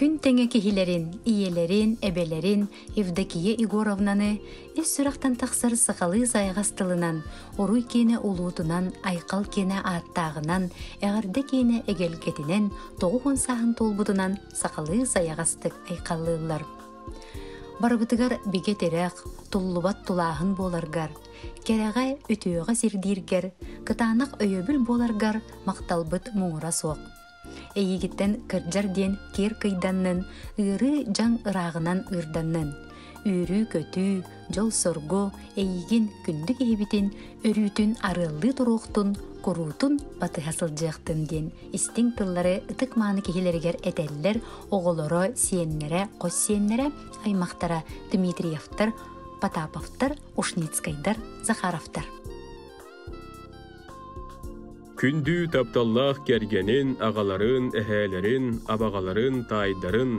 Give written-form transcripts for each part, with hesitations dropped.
Күн теңе кихилерин, иелерин, эбелерин Евдокия Егоровнаны эс сұрақтан тақсыр сықалы зайғастылынан, оруй кені улуутунан, айқал кені аттағынан, әғарды кені эгелгетінен, тоғуын сағын толбудынан сақалы зайғастық айқалылар. Барбытыгар беге тереq, туллубат тулағын боларгар, кереғай үтіуға сирдиргер, кытанақ өйөбіл боларгар, мақталбыт мұңыра соқ. Эйигиттен кырджар ден кер кыйданнын, ыры жан ырағынан ырданнын. Үрі көтü, жол сорго, эйигин күндік ебітін, өрүтін арылы тұруқтын, корутун баты хасылжақтын ден. Истин тыллары ытык маны кехилергер этеллер, оғылары сиеннере, қос сиеннере, аймақтара Дмитриевтар, Потаповтар, Ушницкайдар, Захаровтар. Күндү тапталлах кергенин, ағаларын, әхәлерин, абағаларын, тайдарын,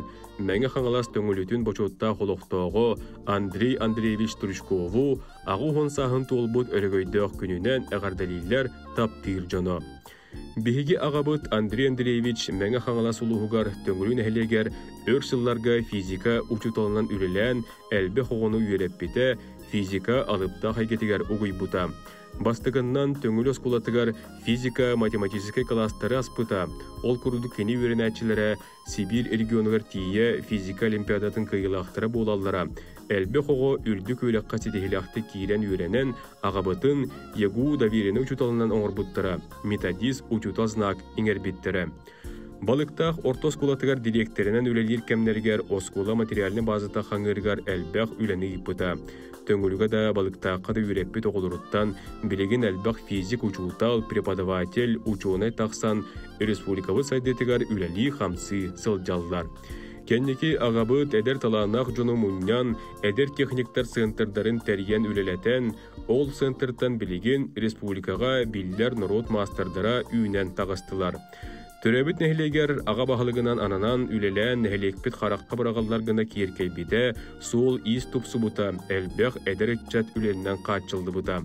мәңі қаңалас төңілітін бочотта қолуқтауғы Андрей Андреевич Турышкову ағу хонсағын толбут өрігөйдіқ күнінен әғардалилер таптыр жоно. Бихиги ағабыт Андрей Андреевич мәңі қаңалас ұлығығар төңілін әхелегер өрсылларға физика учуталынан үрелен әлбі хоғыны үйереппеті физика алыпта қайгетігер ұғый бұта. Бастығыннан төңілі скулатығар физика-математический кластары аспыта. Ол күрді кені өрінәтчілері Сибир регионығар тие физика олимпиадатын кыйылақтыры болалара. Әлбі қоғы үрдік өліққа сетехілақты кейрен өренен ағабытын егу давирені учуталынан оңырбыттыра. Методист учутал знак иңербеттірі. Балықтақ орто скулатығар директорынан өлелер кәмнергер оскула материалны базыта қаңыргар әлбәқ үләні ипыта. Төңілігі да балықтаққа да үйреппі тоғылыруттан білеген әлбәқ физик учутал преподаватель учуынай тақсан республикавы сайдетігар үләлі қамсы сылжаллар. Кеннеки ағабыт әдер таланақ жону мұннян әдер техниктар сынтырдарын тәрген үлелетен, ол сынтыртан білеген республикаға биллер народ мастардара үйнен тағыстылар. Төрәбіт нәхілегер аға бағылығынан ананан үлелән нәхілекпет қараққа бірағалар гына киеркей биде, сол ис тұпсы бұта, әлбәқ әдірікчат үленнен қатчылды бұта.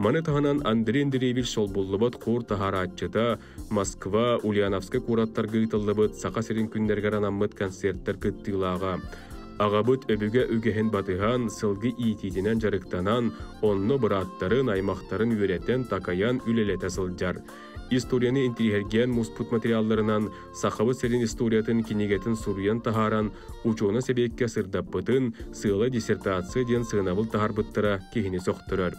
Маны тағанан Андрей Андреевич сол боллыбыт қор тахаратчыда Москва, Ульяновскі кураттар гыйтылдыбыт, сақа серін күндергер анаммыт концерттер кыттылаға. Ағабыт өбіге үгехен батыған, сылғы итидінен жарықтанан, онны бұраттарын, аймақтарын үйреттен такаян үлелеті сылжар. Историяны интеллигерген муспут материалларынан сақавы серин историятын кинегетін суруян тахаран, учуына себекке сырдаппытын, сыйлы диссертация ден сынавыл тахарбыттыра кехіне соқтырыр.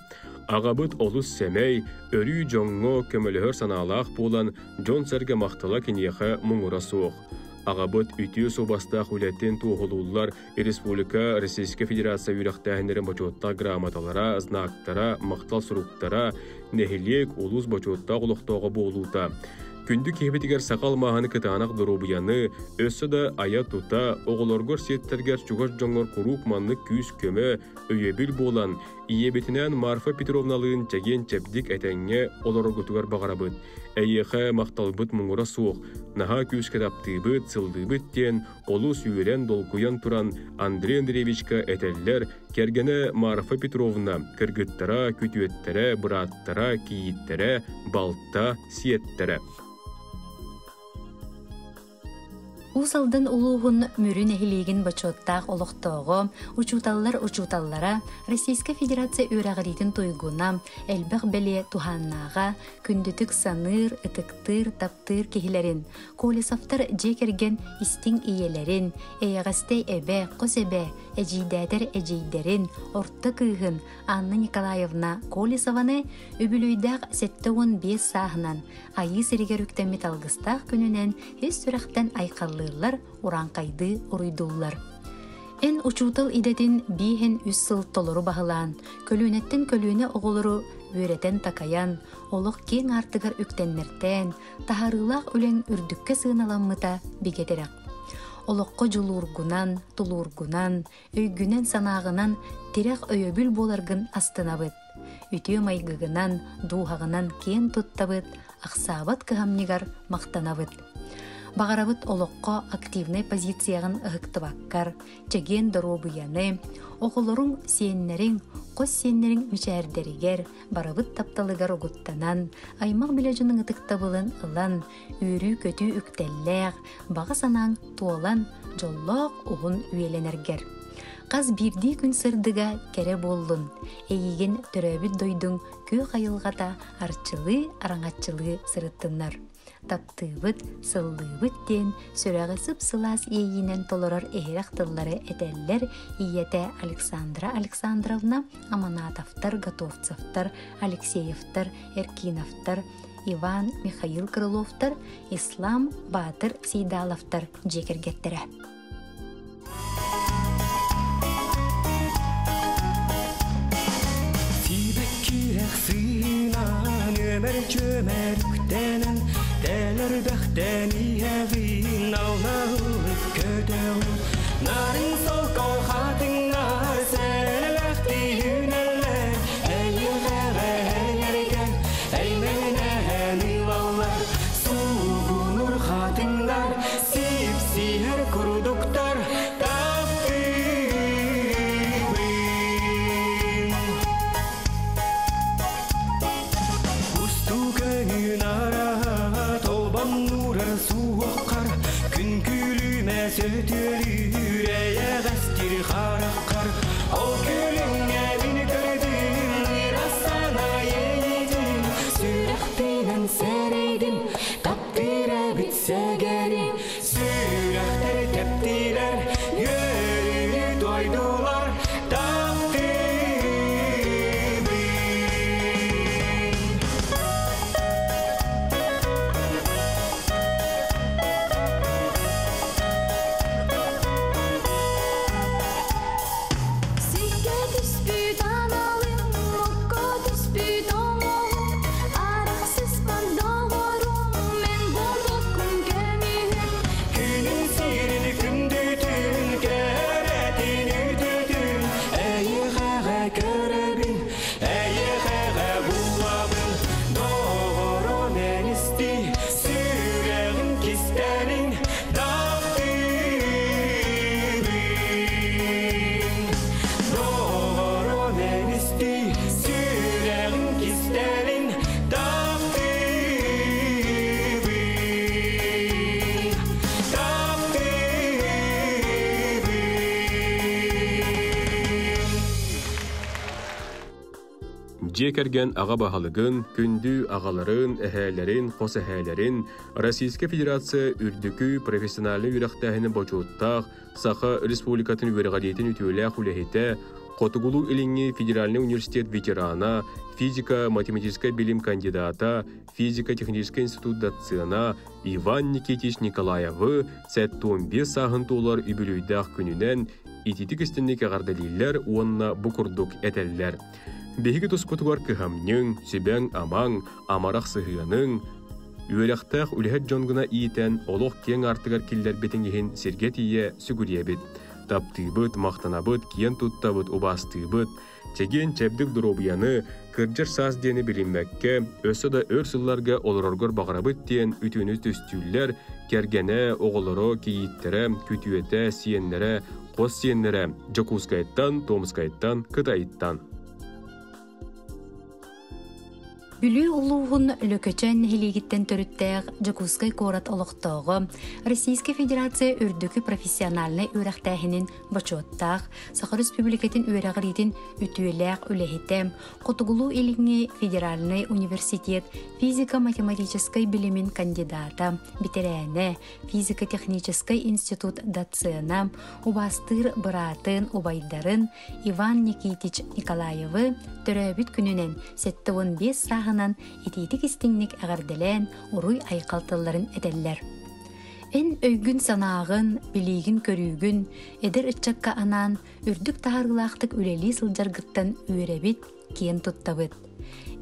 Ағабыт олус сәмей, өрі жоңго көмілігір саналақ болан жон сәрге мақтыла кинеға мұңыра соқ. Ағабыт үтіу собастақ үлеттен туғылулар Республика Российская Федерация үйрақтағынерін бачотта грамоталара, знактара, мақтал сұруқтара, нәхилек олус бачотта құлықтауға болуыта. Күнді кебетігер сақал мағаны кытанақ дұрубияны, өссі да ая тута, оғылоргор сеттергер чуғаш жоңғыр құрук манны күйіс көмі, өйебіл болан, иебетінен Марфа Петровналығын чәген чәпдік әтәңе олоргутугар бағарабыт. Әйеқі мақталбыт мұңыра соқ, наға күйіс кәдаптыбыт, сылдыбыт тен, олу сүйерен долкуян туран Андрей Андреевичка әтәллер кергені Марфа Петровна кіргіттара, күтуеттері, бұраттара, кейіттері, балта, сиеттері. Усалдын улуғын мүрін әхілеген бачоттақ олықтауғы, учуталлара Российская Федерация өрағыретін тойгуна, әлбәқ бәле туханнаға, күндітік саныр, ытықтыр, таптыр кехілерін, колесафтар жекерген истин иелерін, әйғастай әбә, қос әбә, әжейдәдер әжейдерін, орта күйгін Анна Николаевна Колесованы өбілүйдәқ 7-15 сағынан, айы сірігер үктен металғыстақ күнінен ес сүрәқтен айқаллы уран кайды уруйдуллар. Эн учутал идетин бихен үс сыл толору бағылан, көлүүнеттен көлүүне оғылыру өретен такаян, олық кең артыгар үктеннертен, тахарылақ үлен үрдікке сығыналаммыта бігедерек. Олыққа julurgunan, tulurgunan, өйгүнен санағынан терек өйөбіл боларгын астынабыт. Үтіе майгығынан, дуғағынан кен туттабыт, ақсабат кығамнигар мақтанабыт. Бағарабыт олоққа активный позицияғын ұхықтыбаққар, чеген доробыяны, оғылырың сиеннерин, қос сиеннерин мүчәрдерігер, барабыт тапталыгар оғыттанан, аймақ білежінің ұтықтабылын ылан, үйрі көтü үктелләғ, баға санаң туолан, жоллақ оғын үйеленергер. Қаз бірді күн сырдыға кәрі болдың, әйеген түрәбіт дойдың көй қайылғата арчылы, араңатчылы сырыттынар. Таптыбыт, сыллыбыт ден сүрәғі сып-сылас ейінен толырар әйрақтылары әтәллер иеті Александра Александровна, Аманатовтар, Готовцевтар, Алексеевтар, Эркиновтар, Иван Михаил Крыловтар, Ислам Батыр Сейдаловтар жекергеттері. Çömerüktenin deler bəxtəni həvin Allah'ı ködəv Narın sol qol xatınlar Sələxti hünələr Əyyəğə əyərgən Əymənə hənivallar Suğunur xatınlar Sip-sihər kuruduklar Sötülür əyəğəstir xaraqar O gülün əvini gördüm Rasana yeyidim Sürəxtinin səreydim Tapdira bitsə gəlim Sürəxtər təpdilər Yörü doydular Жекерген аға бағалығын, күнді ағаларын, әхәлерін, қос әхәлерін Российская Федерация үрдікі профессиональны үріқтәхіні бочуыттақ, Саха Республикатын өріғалетін үтіләқ үләхеті, Қотығылу иліңі Федеральный университет ветерана, физика-математическая билим кандидата, физика-технический институт доцена Иван Никитич Николаевы сәттуын 5 сағын толар үбілуйдақ күнінен ититік істінік ағардалилер онына бұқырдық әтәлілер. Беги тускутугар кыхамнын, сибәң амаң, амарақ сыхыянын, үйелектәқ үләхет жонгына иетен олық кен артығар келдер бетінгеген сергет ие сүгіребет. Таптыбыт, мақтанабыт, кен туттабыт, убастыбыт. Чеген чәбдік дұробияны, кырджар саз дені білінмәкке, өсі да өрсілларға олыроргор бағарабыт ден үтініс түстүллер, кергене, оғылыры, кейіттері, күтуеті, сиенлері, қос сиенлері, Жокускайттан, Томскайттан, Кытайттан. Бүлі ұлуғын лөкөчен хелегіттен төріттәғ Жокускай корат олықтағы Российская Федерация үрдікі профессиональный өрәқтәхінің бачуаттақ, Саха Республикатын өрәғыретін үтуеләқ үләхетем, Қотығылу еліңі Федеральный университет физика-математической билимин кандидата, битерәне, физика-технический институт доцена, убастыр бұратын убайдарын Иван Никитич Николаевы төрәбіт күнінен 7-15 сағынан ететік істіңнік ағарделен ұруй айқалтыларын әдәлләр. Эн өйгін санағын, білейгін көрігін, әдір үтчакка анан, үрдік тағарғылақтық үлелі сылжарғыттан үйребет кен тұттабыт.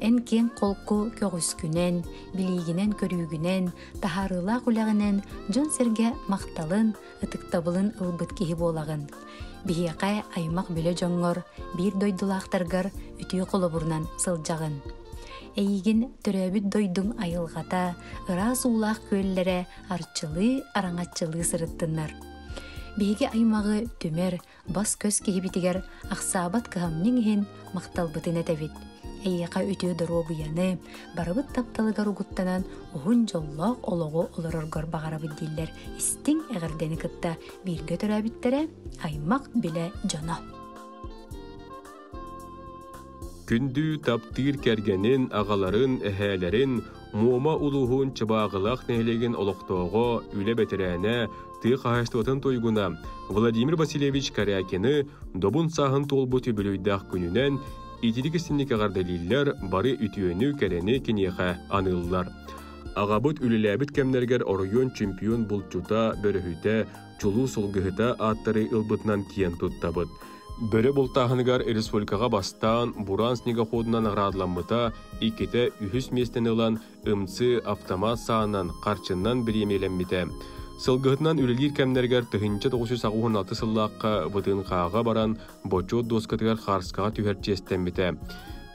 Эн кен қолқу көгіскінен, білейгінен көрігінен, тағарғылақ үләғінен жон серге мақталын, ытықтабылын ұлбыт кейі болағын. Бейеқай аймақ бөлі жоңғыр, бір дойдылақтарғар үтіе қолы бұрнан сылжағын. Эйгин төрөбүт дойдуң айылгата, ырас уулах көллере арчылы, араңатчылы сырыттыннар. Беге аймагы төмер, бас көз кихибитигер ақсабат кыхамның хин мақталбытын этебит. Эйяқа өтө дорогуяны, барыбыт тапталыгар угуттанан уһун жоллоқ олого олороргор багарабыт диллер. Истиң эгердени кытта бирге төрөбиттере аймак биле жона. Күндү таптыр кергенин агаларын, эхэлерин, муома улуһун чыбаагылах нехлеген олоқтоого үле бетерээне тыа хаһаштыбатын тойгуна Владимир Васильевич Карякины добун саһын толбу түбүлүйдах күнүнен итилик истинник агардалиллер бары үтүөнү керени кинеха аныллар. Агабыт үлеләбит кемнергер оройон чемпион булчута бөрөһүтә чулу солгыһыта аттары ылбытнан киен туттабыт. Бөрө бултаһыныгар республикага бастан буран снегоходунан аградламмыта иккете үһүс местен ылан ымцы автомат саанан карчыннан биремеленмите. Сылгыһытынан үлелир кемнергер тыһынча 996 сыллаакка бытыынхаага баран бочот доскатыгар харскага түһәрчестенмите.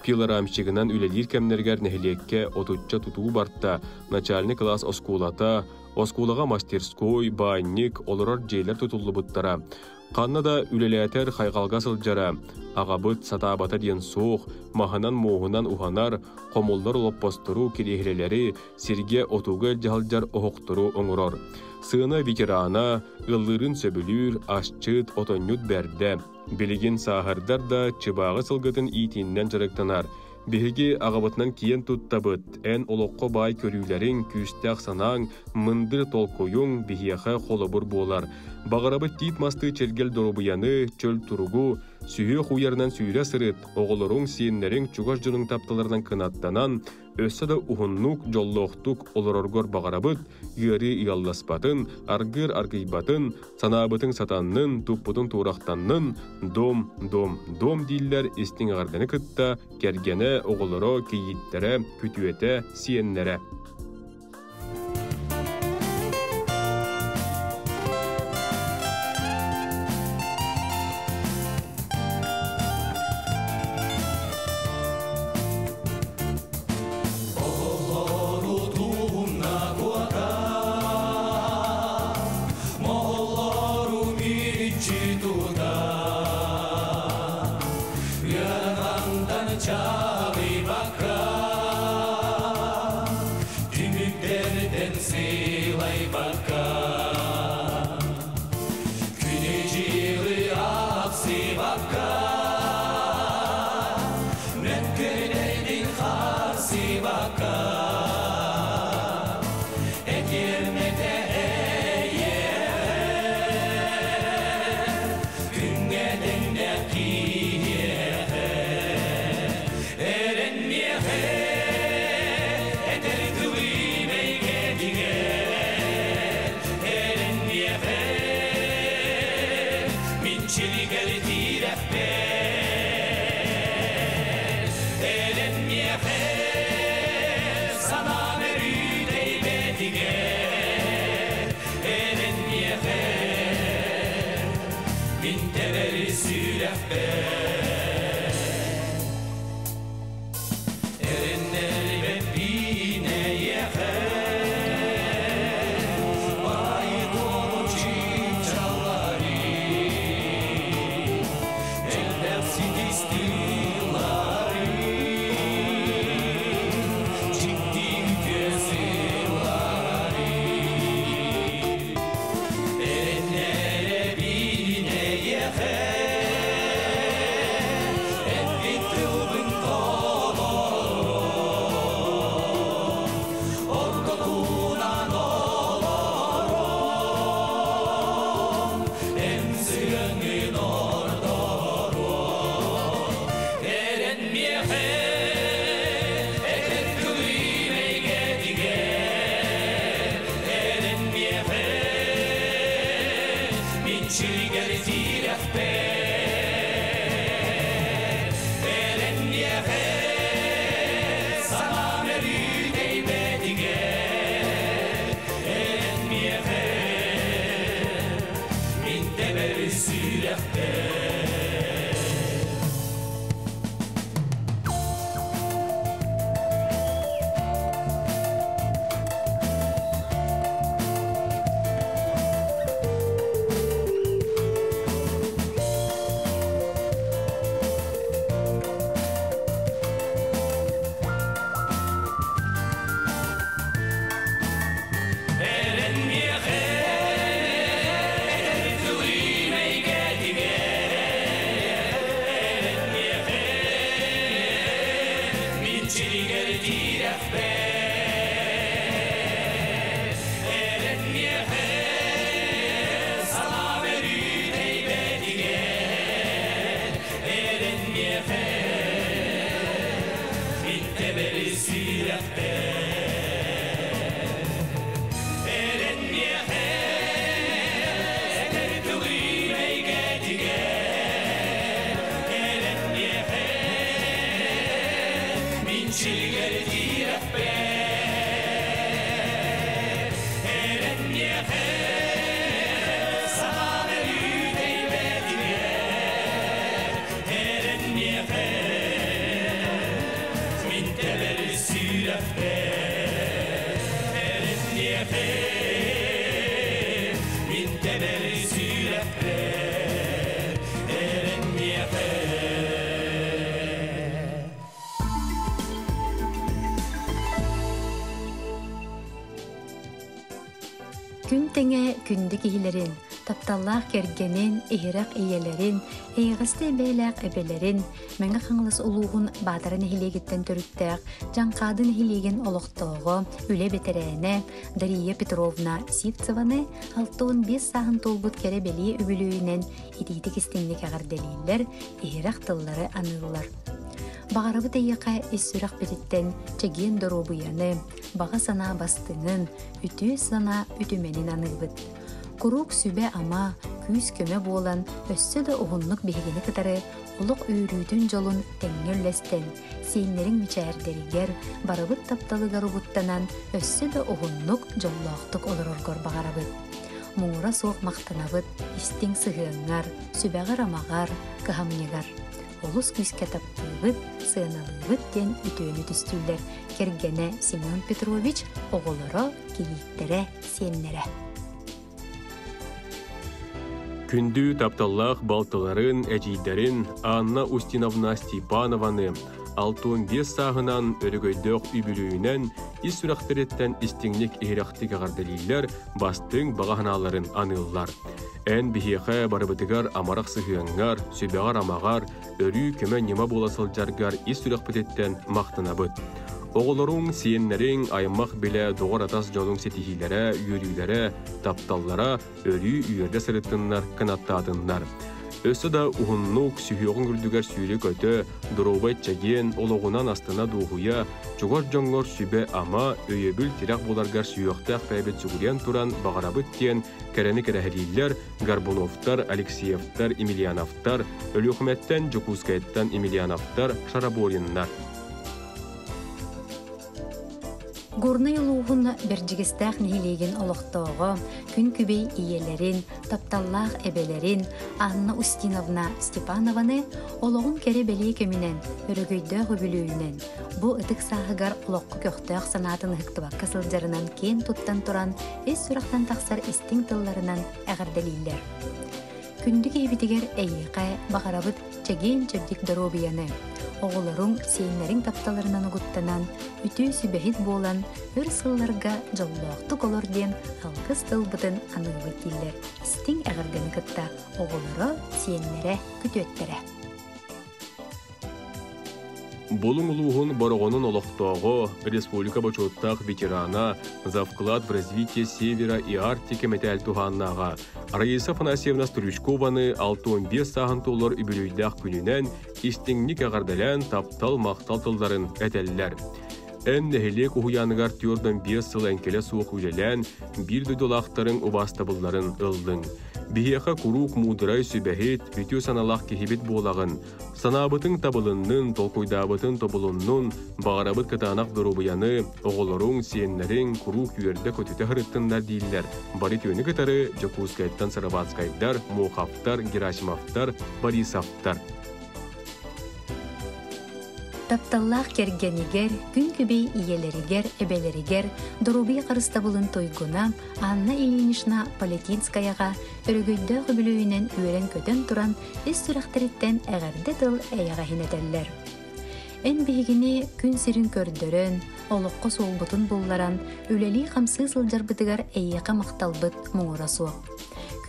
Пилорамчигынан үлелир кемнергер нехилекке отучча тутуу барта, начальный класс оскулата, оскулага мастерской, банник, олорор жейлер тутуллубуттара. Каннада үлеләтер хайгалга сылжара, агабыт сатабата диен суох, маханан моһунан уханар, комоллар лоппостуру кирехлелери, сирге отуга жалжар охоктуру оңорор. Сыына ветерана, ыллырын сөбүлүр, ашчыт, отоннют берде. Билигин сахардар да чыбагы сылгытын итиннен жарыктанар. Биһиги агабытынан киен туттабыт, эн олоққа бай көрүүлерин күстәк санаң, мындыр толкойуң бихияха холобур болар. Багарабыт тит масты чергел доробуяны, чөл туругу, сүйе хуярнан сүйре сырыт, оғылырың сиеннерин чугаш жының тапталарынан кынаттанан, өссі да ухуннук, жоллоқтук олороргор багарабыт, йыры иялласпатын, аргыр-аргыйбатын, санабытың сатаннын, туппутын турақтаннын, дом диллер истин ағарданы кытта, кергене оғылыро кейиттере, күтуете, сиеннере. күнді кихилерин, тапталлах кергенин, ихирак иелерин, эйгасты бейлак эбелерин, мәңгі қаңылыс улуғын бадарын эхилегеттен төрүттәк, жанқадын эхилеген олықтоғы, үле бетерәне, Дария Петровна Сивцеваны 6-5 сағын толбут кәрі белие үбілуінен ититік істіңдік ағарделейлер, ихирак тыллары анылар. Бағарабы тайықа эссүрак береттен чеген доробуяны, баға сана бастыңын, үтü сана үтіменін анылбыт. Курук сүбе ама, күз көмө болан, өссі да оғынлық бейгені кытары, олық үйрүйтін жолын тәңгеллестен, сейінлерін мичәрдерігер, барабыт тапталы гарубуттанан, өссі да оғынлық жоллақтық олыроргор бағарабыт. Мұңыра соқ мақтанабыт, истің сығыңар, сүбәғар амағар, кыхамнегар. Олус күзке таптыбыт, сыналыбыт ден үтөөнү түстүллер. Кергене Семен Петрович оголоро, кийиктере, сеннере. Күндү тапталлах балтыларын, әжейдерин Анна Устиновна Степанованы 6-5 сағынан өрігөйдөк үбілуінен ис сүрақтыреттен истіңнік ихирақтық ағарделейлер бастың бағаханаларын аныллар. Ән бихеқе барыбытыгар амарақ сығыңар, сөбеғар амағар, өрі көмі нема боласыл жаргар ис сүрақпететтен мақтынабыт. Оғылырың сиеннерің аймақ біле доғыр атас жоның сетихилері, үйірілері, тапталлара, өрі үйерде сырыттынлар, канаттадынлар. Өсі да ұғыннук сүйеғын күрдігер сүйрі көті, дұробайт чәген, олығынан астына дұғуя, жүгар жоңғыр сүбе ама, өйебіл тирак боларгар сүйеқтақ бәйбет сүгірен туран бағарабыт тен кәрәні кәрәхелейлер, Горбуновтар, Алексеевтар, Емельяновтар, өліқметтен Жукускайттан Емельяновтар, Шарабориннар. Горны юлуғын берджігістәқ нехилеген олықтауғы, күн күбей иелерин, тапталлақ әбелерин, Анна Устиновна Степанованы олығын кәрі белей көмінен, өрігөйдөғі бүлуінен, бұ ұтық сағығар олыққы көқтөқ санатын ұқтыбаққа сылжарынан кен тұттан тұран, өз сұрақтан тақсар істің тылларынан әғарделейлер. Күндік ебітігер әйіқай бағарабыт чәген чөбдік дұробияны. Оғылырың сейінлерің тапталарынан ұғыттанан, үтü сүбәхит болан, өр сылларға жоллоқтық олар ден алғыз тылбытын анығыбыт дейлер. Істің әғірден күтті оғылыры сейінлері күтөттері. Болың ұлығын барығының олықтауғы республика бачоттақ ветерана за вклад в развитие Севера и Арктики мәтәл туғаннаға Раиса Афанасьевна Стрючкованы 6-5 сағын толыр үбілейдақ күнінен истіңнік ағардалан таптал мақтал тылдарын әтәлілер. Ән нәхелек ұғыянығар түйордан 5 сыл әнкелі суық үлелән, бір дөдолақтарын ұбастабылларын ылдың. Бихеха курук мудырай сүбәхет, үтіу саналақ кехебет болағын. Санабытың табылынның, толкойдабытың тобылынның, бағарабыт катанақ дұрубияны, оғылырың, сиеннерің, курук үйерді көтіті ғырыттыңдар дейілер. Бары түйені кітары Жакускайттан Сарабатскайдар, Мохавтар, Герасимовтар, Борисовтар. Тапталлах кергенигер, күн күбей иелеригер, эбелеригер, дұрубия қарыстабылын тойгуна, Анна Ильинична Палетинскаяға өрігөйдөғі бүлуінен үйерен көтен тұран, үз сүрақтыреттен әғәрді тыл әйіға хинетеллер. Ән бейгіне күн сирін көрдірін, олыққы солбытын бұлларан, үлелі қамсы сылжарбытығар әйіға мақталбыт мұңыра суық.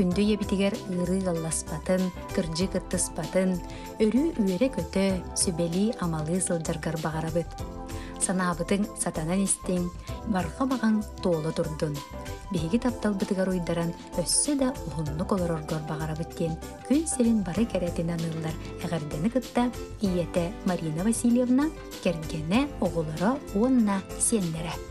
Күнді ебітігер ұры ғалласпатын, кіржі кыттыспатын, өрі үйере көті, сүбелі амалы сылжаргар бағарабыт. Санабытың сатанан істің, барға баған толы тұрдын. Бейгі таптал бұтығар ойдаран өссі да ұғынлық олар орғар бағарабыттен күн селін бары кәрәтін анылдар әғардені күтті иеті Марина Васильевна кергені оғылары онна сендері.